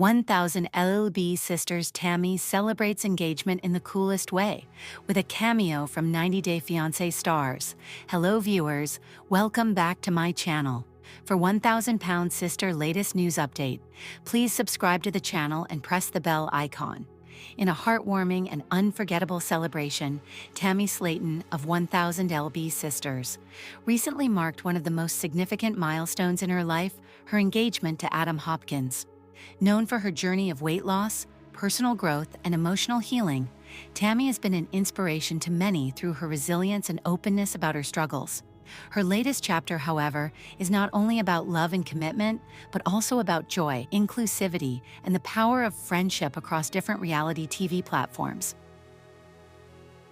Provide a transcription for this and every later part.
1000 LLB Sisters Tammy celebrates engagement in the coolest way, with a cameo from 90 Day Fiancé stars. Hello viewers, welcome back to my channel. For 1000 Sister latest news update, please subscribe to the channel and press the bell icon. In a heartwarming and unforgettable celebration, Tammy Slayton of 1000 LB Sisters recently marked one of the most significant milestones in her life, her engagement to Adam Hopkins. Known for her journey of weight loss, personal growth, and emotional healing, Tammy has been an inspiration to many through her resilience and openness about her struggles. Her latest chapter, however, is not only about love and commitment, but also about joy, inclusivity, and the power of friendship across different reality TV platforms.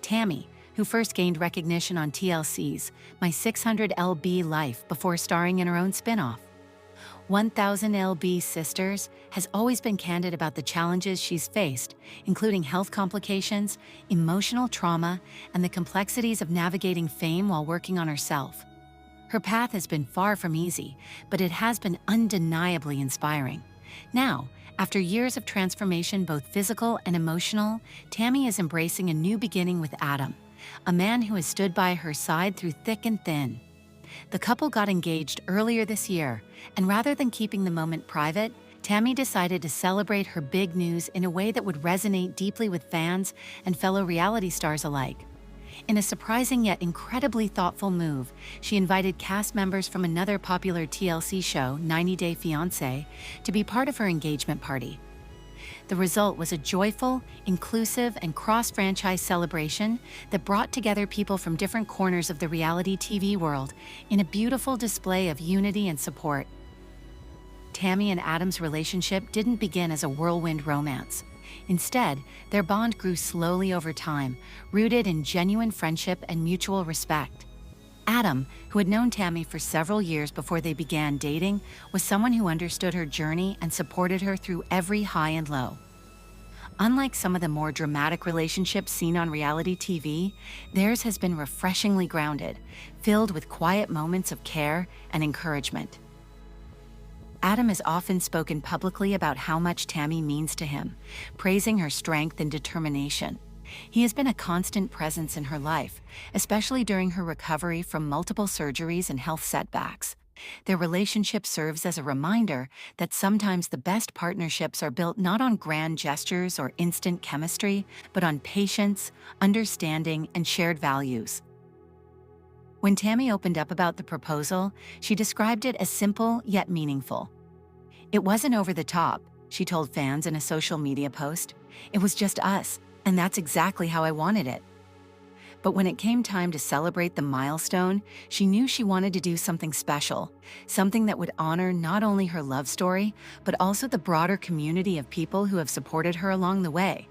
Tammy, who first gained recognition on TLC's My 600 LB Life before starring in her own spin-off, 1000 LB Sisters has always been candid about the challenges she's faced, including health complications, emotional trauma, and the complexities of navigating fame while working on herself. Her path has been far from easy, but it has been undeniably inspiring. Now, after years of transformation, both physical and emotional, Tammy is embracing a new beginning with Adam, a man who has stood by her side through thick and thin. The couple got engaged earlier this year, and rather than keeping the moment private, Tammy decided to celebrate her big news in a way that would resonate deeply with fans and fellow reality stars alike. In a surprising yet incredibly thoughtful move, she invited cast members from another popular TLC show, 90 Day Fiancé, to be part of her engagement party. The result was a joyful, inclusive, and cross-franchise celebration that brought together people from different corners of the reality TV world in a beautiful display of unity and support. Tammy and Adam's relationship didn't begin as a whirlwind romance. Instead, their bond grew slowly over time, rooted in genuine friendship and mutual respect. Adam, who had known Tammy for several years before they began dating, was someone who understood her journey and supported her through every high and low. Unlike some of the more dramatic relationships seen on reality TV, theirs has been refreshingly grounded, filled with quiet moments of care and encouragement. Adam has often spoken publicly about how much Tammy means to him, praising her strength and determination. He has been a constant presence in her life, especially during her recovery from multiple surgeries and health setbacks. Their relationship serves as a reminder that sometimes the best partnerships are built not on grand gestures or instant chemistry, but on patience, understanding, and shared values. When Tammy opened up about the proposal, she described it as simple yet meaningful. "It wasn't over the top," she told fans in a social media post. "It was just us. And that's exactly how I wanted it." But when it came time to celebrate the milestone, she knew she wanted to do something special, something that would honor not only her love story, but also the broader community of people who have supported her along the way.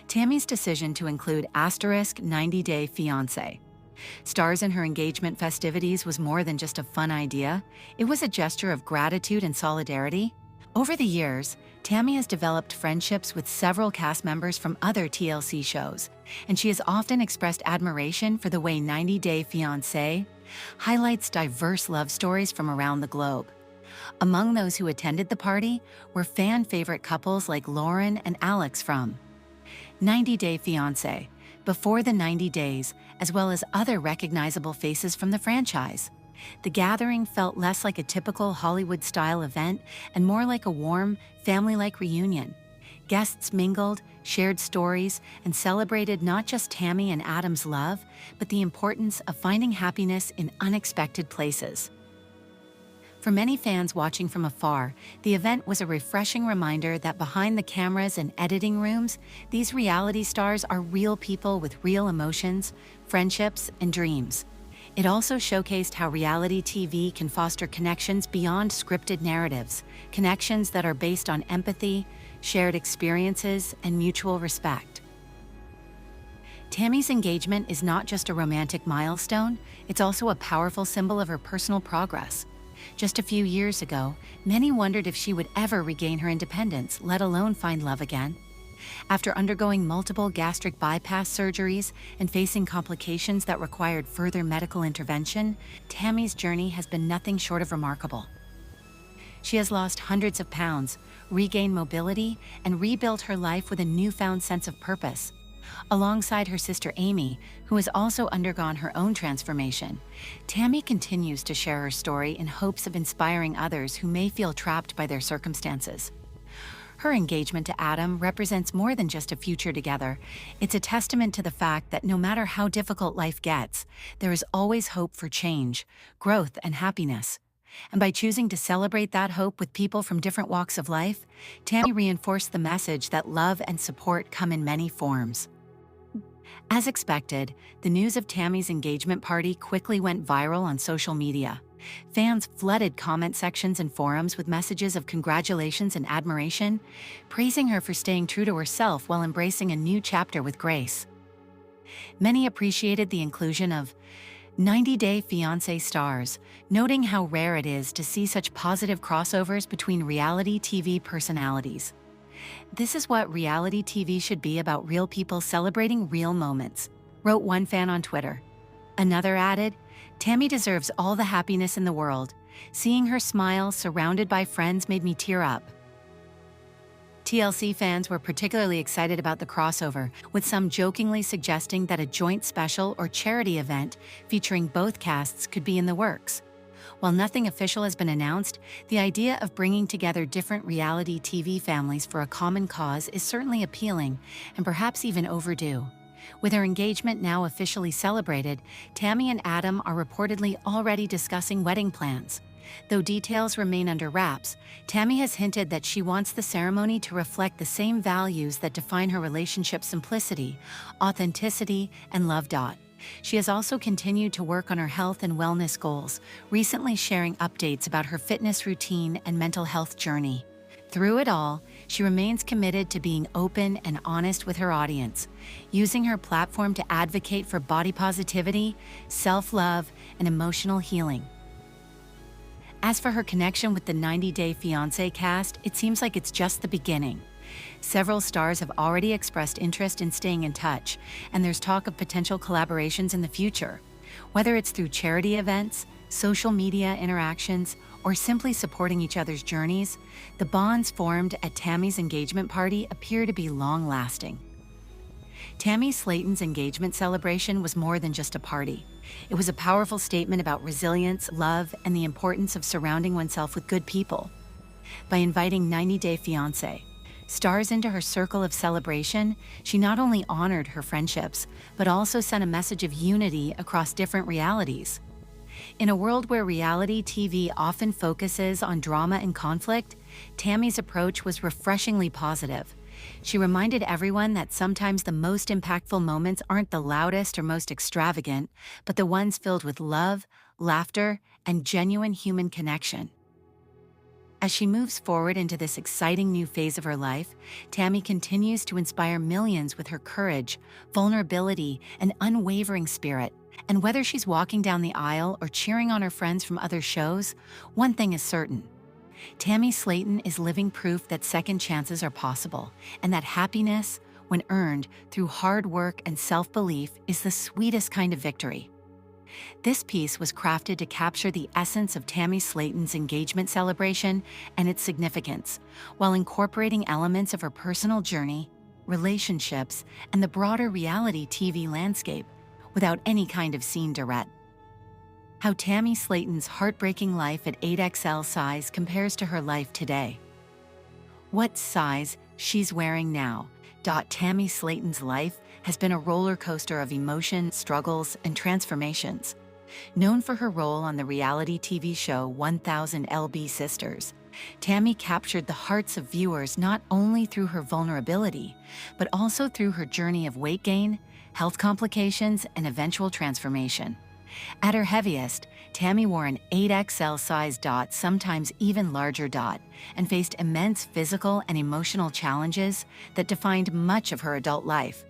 Tammy's decision to include *90 Day Fiancé stars in her engagement festivities was more than just a fun idea. It was a gesture of gratitude and solidarity. Over the years, Tammy has developed friendships with several cast members from other TLC shows, and she has often expressed admiration for the way 90 Day Fiancé highlights diverse love stories from around the globe. Among those who attended the party were fan-favorite couples like Lauren and Alex from 90 Day Fiancé, Before the 90 Days, as well as other recognizable faces from the franchise. The gathering felt less like a typical Hollywood-style event and more like a warm, family-like reunion. Guests mingled, shared stories, and celebrated not just Tammy and Adam's love, but the importance of finding happiness in unexpected places. For many fans watching from afar, the event was a refreshing reminder that behind the cameras and editing rooms, these reality stars are real people with real emotions, friendships, and dreams. It also showcased how reality TV can foster connections beyond scripted narratives, connections that are based on empathy, shared experiences, and mutual respect. Tammy's engagement is not just a romantic milestone, it's also a powerful symbol of her personal progress. Just a few years ago, many wondered if she would ever regain her independence, let alone find love again. After undergoing multiple gastric bypass surgeries and facing complications that required further medical intervention, Tammy's journey has been nothing short of remarkable. She has lost hundreds of pounds, regained mobility, and rebuilt her life with a newfound sense of purpose. Alongside her sister Amy, who has also undergone her own transformation, Tammy continues to share her story in hopes of inspiring others who may feel trapped by their circumstances. Her engagement to Adam represents more than just a future together. It's a testament to the fact that no matter how difficult life gets, there is always hope for change, growth, and happiness. And by choosing to celebrate that hope with people from different walks of life, Tammy reinforced the message that love and support come in many forms. As expected, the news of Tammy's engagement party quickly went viral on social media. Fans flooded comment sections and forums with messages of congratulations and admiration, praising her for staying true to herself while embracing a new chapter with grace. Many appreciated the inclusion of 90-Day Fiancé stars, noting how rare it is to see such positive crossovers between reality TV personalities. "This is what reality TV should be about, real people celebrating real moments," wrote one fan on Twitter. Another added, "Tammy deserves all the happiness in the world. Seeing her smile surrounded by friends made me tear up." TLC fans were particularly excited about the crossover, with some jokingly suggesting that a joint special or charity event featuring both casts could be in the works. While nothing official has been announced, the idea of bringing together different reality TV families for a common cause is certainly appealing and perhaps even overdue. With her engagement now officially celebrated, Tammy and Adam are reportedly already discussing wedding plans. Though details remain under wraps, Tammy has hinted that she wants the ceremony to reflect the same values that define her relationship: simplicity, authenticity, and love. She has also continued to work on her health and wellness goals, recently sharing updates about her fitness routine and mental health journey. Through it all, she remains committed to being open and honest with her audience, using her platform to advocate for body positivity, self-love, and emotional healing. As for her connection with the 90-Day Fiancé cast, it seems like it's just the beginning. Several stars have already expressed interest in staying in touch, and there's talk of potential collaborations in the future. Whether it's through charity events, social media interactions, or simply supporting each other's journeys, the bonds formed at Tammy's engagement party appear to be long-lasting. Tammy Slaton's engagement celebration was more than just a party. It was a powerful statement about resilience, love, and the importance of surrounding oneself with good people. By inviting 90-Day Fiancé stars into her circle of celebration, she not only honored her friendships, but also sent a message of unity across different realities. In a world where reality TV often focuses on drama and conflict, Tammy's approach was refreshingly positive. She reminded everyone that sometimes the most impactful moments aren't the loudest or most extravagant, but the ones filled with love, laughter, and genuine human connection. As she moves forward into this exciting new phase of her life, Tammy continues to inspire millions with her courage, vulnerability, and unwavering spirit. And whether she's walking down the aisle or cheering on her friends from other shows, one thing is certain: Tammy Slaton is living proof that second chances are possible, and that happiness, when earned through hard work and self-belief, is the sweetest kind of victory. This piece was crafted to capture the essence of Tammy Slaton's engagement celebration and its significance, while incorporating elements of her personal journey, relationships, and the broader reality TV landscape, without any kind of scene direct. How Tammy Slaton's heartbreaking life at 8XL size compares to her life today. What size she's wearing now. Tammy Slaton's life has been a roller coaster of emotion, struggles, and transformations. Known for her role on the reality TV show 1000 LB Sisters, Tammy captured the hearts of viewers not only through her vulnerability, but also through her journey of weight gain, health complications, and eventual transformation. At her heaviest, Tammy wore an 8XL size, sometimes even larger, and faced immense physical and emotional challenges that defined much of her adult life.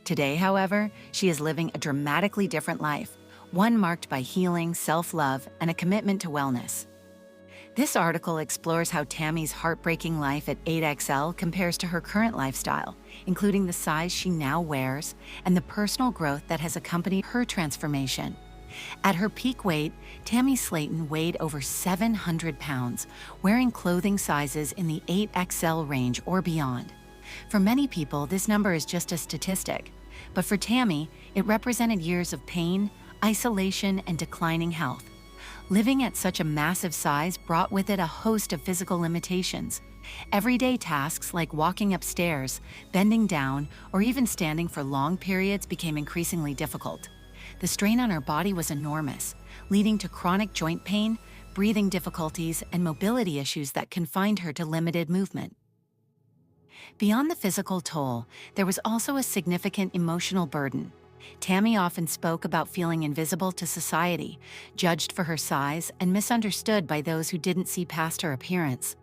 Today, however, she is living a dramatically different life, one marked by healing, self-love, and a commitment to wellness. This article explores how Tammy's heartbreaking life at 8XL compares to her current lifestyle, including the size she now wears and the personal growth that has accompanied her transformation. At her peak weight, Tammy Slayton weighed over 700 pounds, wearing clothing sizes in the 8XL range or beyond. For many people, this number is just a statistic, but for Tammy, it represented years of pain, isolation, and declining health. Living at such a massive size brought with it a host of physical limitations. Everyday tasks like walking upstairs, bending down, or even standing for long periods became increasingly difficult. The strain on her body was enormous, leading to chronic joint pain, breathing difficulties, and mobility issues that confined her to limited movement. Beyond the physical toll, there was also a significant emotional burden. Tammy often spoke about feeling invisible to society, judged for her size, and misunderstood by those who didn't see past her appearance.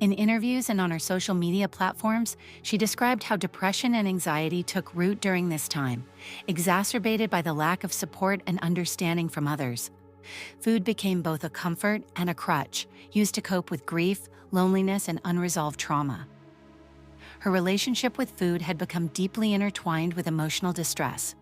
In interviews and on her social media platforms, she described how depression and anxiety took root during this time, exacerbated by the lack of support and understanding from others. Food became both a comfort and a crutch, used to cope with grief, loneliness, and unresolved trauma. Her relationship with food had become deeply intertwined with emotional distress.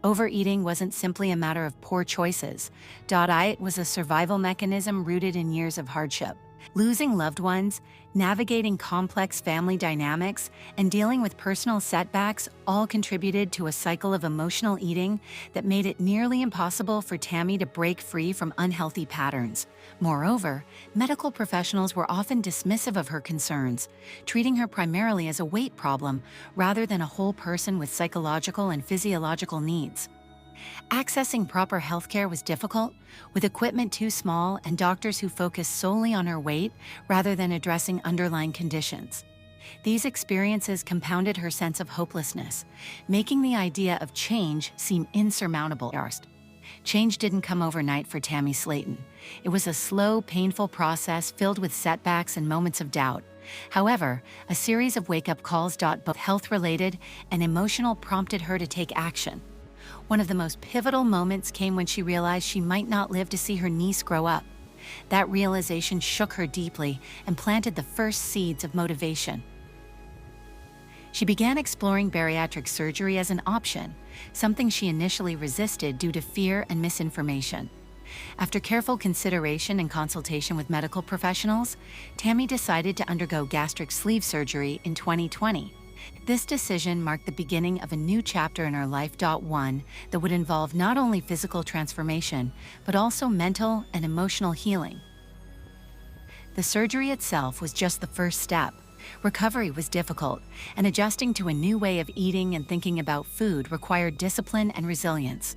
Overeating wasn't simply a matter of poor choices. It was a survival mechanism rooted in years of hardship. Losing loved ones, navigating complex family dynamics, and dealing with personal setbacks all contributed to a cycle of emotional eating that made it nearly impossible for Tammy to break free from unhealthy patterns. Moreover, medical professionals were often dismissive of her concerns, treating her primarily as a weight problem rather than a whole person with psychological and physiological needs. Accessing proper healthcare was difficult, with equipment too small and doctors who focused solely on her weight rather than addressing underlying conditions. These experiences compounded her sense of hopelessness, making the idea of change seem insurmountable. Change didn't come overnight for Tammy Slayton. It was a slow, painful process filled with setbacks and moments of doubt. However, a series of wake-up calls, both health-related and emotional, prompted her to take action. One of the most pivotal moments came when she realized she might not live to see her niece grow up. That realization shook her deeply and planted the first seeds of motivation. She began exploring bariatric surgery as an option, something she initially resisted due to fear and misinformation. After careful consideration and consultation with medical professionals, Tammy decided to undergo gastric sleeve surgery in 2020. This decision marked the beginning of a new chapter in her life. One that would involve not only physical transformation, but also mental and emotional healing. The surgery itself was just the first step. Recovery was difficult, and adjusting to a new way of eating and thinking about food required discipline and resilience.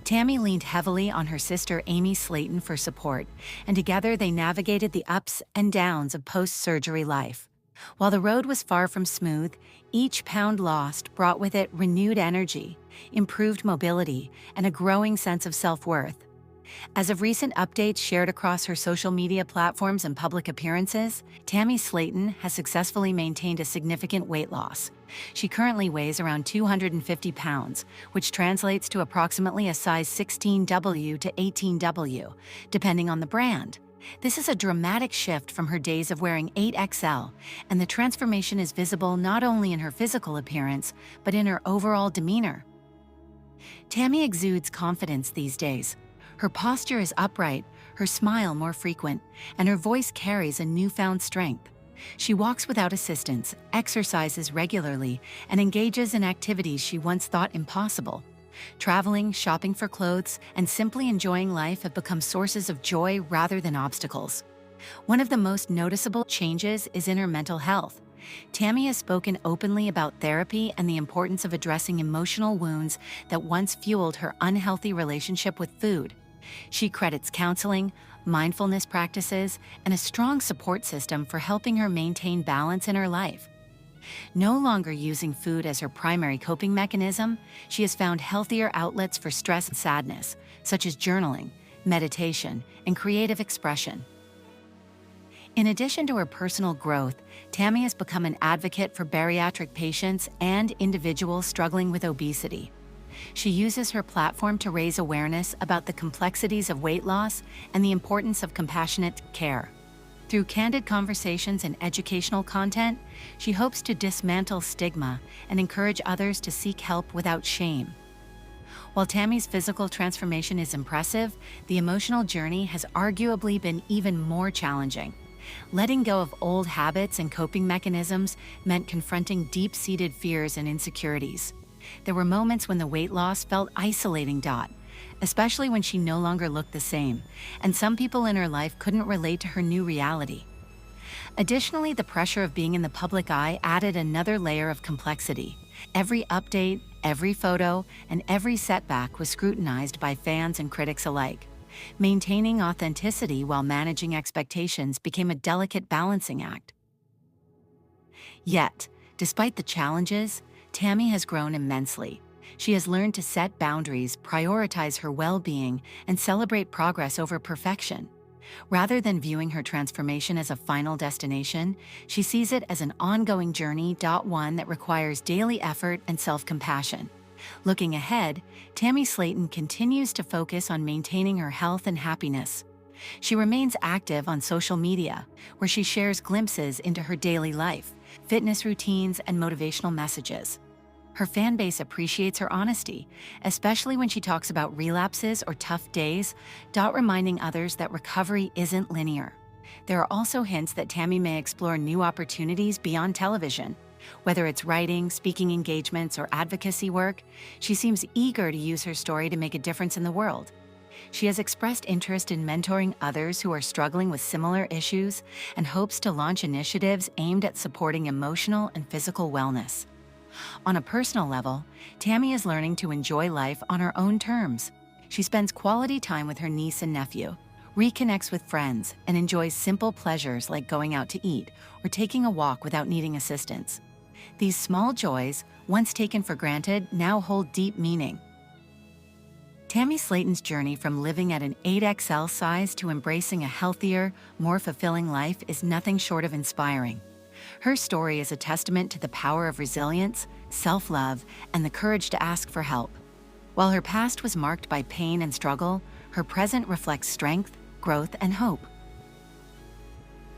Tammy leaned heavily on her sister Amy Slayton for support, and together they navigated the ups and downs of post-surgery life. While the road was far from smooth, each pound lost brought with it renewed energy, improved mobility, and a growing sense of self-worth. As of recent updates shared across her social media platforms and public appearances, Tammy Slayton has successfully maintained a significant weight loss. She currently weighs around 250 pounds, which translates to approximately a size 16W to 18W, depending on the brand. This is a dramatic shift from her days of wearing 8XL, and the transformation is visible not only in her physical appearance, but in her overall demeanor. Tammy exudes confidence these days. Her posture is upright, her smile more frequent, and her voice carries a newfound strength. She walks without assistance, exercises regularly, and engages in activities she once thought impossible. Traveling, shopping for clothes, and simply enjoying life have become sources of joy rather than obstacles. One of the most noticeable changes is in her mental health. Tammy has spoken openly about therapy and the importance of addressing emotional wounds that once fueled her unhealthy relationship with food. She credits counseling, mindfulness practices, and a strong support system for helping her maintain balance in her life. No longer using food as her primary coping mechanism, she has found healthier outlets for stress and sadness, such as journaling, meditation, and creative expression. In addition to her personal growth, Tammy has become an advocate for bariatric patients and individuals struggling with obesity. She uses her platform to raise awareness about the complexities of weight loss and the importance of compassionate care. Through candid conversations and educational content, she hopes to dismantle stigma and encourage others to seek help without shame. While Tammy's physical transformation is impressive, the emotional journey has arguably been even more challenging. Letting go of old habits and coping mechanisms meant confronting deep-seated fears and insecurities. There were moments when the weight loss felt isolating. Especially when she no longer looked the same, and some people in her life couldn't relate to her new reality. Additionally, the pressure of being in the public eye added another layer of complexity. Every update, every photo, and every setback was scrutinized by fans and critics alike. Maintaining authenticity while managing expectations became a delicate balancing act. Yet, despite the challenges, Tammy has grown immensely. She has learned to set boundaries, prioritize her well-being, and celebrate progress over perfection. Rather than viewing her transformation as a final destination, she sees it as an ongoing journey, one that requires daily effort and self-compassion. Looking ahead, Tammy Slayton continues to focus on maintaining her health and happiness. She remains active on social media, where she shares glimpses into her daily life, fitness routines, and motivational messages. Her fan base appreciates her honesty, especially when she talks about relapses or tough days, reminding others that recovery isn't linear. There are also hints that Tammy may explore new opportunities beyond television. Whether it's writing, speaking engagements, or advocacy work, she seems eager to use her story to make a difference in the world. She has expressed interest in mentoring others who are struggling with similar issues and hopes to launch initiatives aimed at supporting emotional and physical wellness. On a personal level, Tammy is learning to enjoy life on her own terms. She spends quality time with her niece and nephew, reconnects with friends, and enjoys simple pleasures like going out to eat or taking a walk without needing assistance. These small joys, once taken for granted, now hold deep meaning. Tammy Slayton's journey from living at an 8XL size to embracing a healthier, more fulfilling life is nothing short of inspiring. Her story is a testament to the power of resilience, self-love, and the courage to ask for help. While her past was marked by pain and struggle, her present reflects strength, growth, and hope.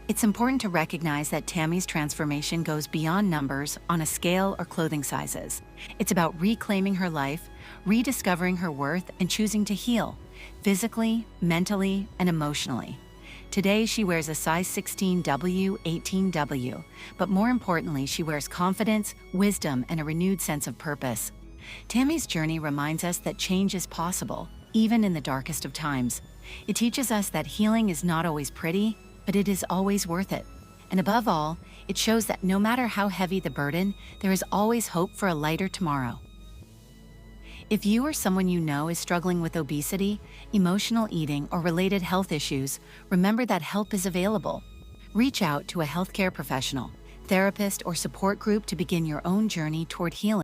It's important to recognize that Tammy's transformation goes beyond numbers on a scale or clothing sizes. It's about reclaiming her life, rediscovering her worth, and choosing to heal, physically, mentally, and emotionally. Today, she wears a size 16W, 18W, but more importantly, she wears confidence, wisdom, and a renewed sense of purpose. Tammy's journey reminds us that change is possible, even in the darkest of times. It teaches us that healing is not always pretty, but it is always worth it. And above all, it shows that no matter how heavy the burden, there is always hope for a lighter tomorrow. If you or someone you know is struggling with obesity, emotional eating, or related health issues, remember that help is available. Reach out to a healthcare professional, therapist, or support group to begin your own journey toward healing.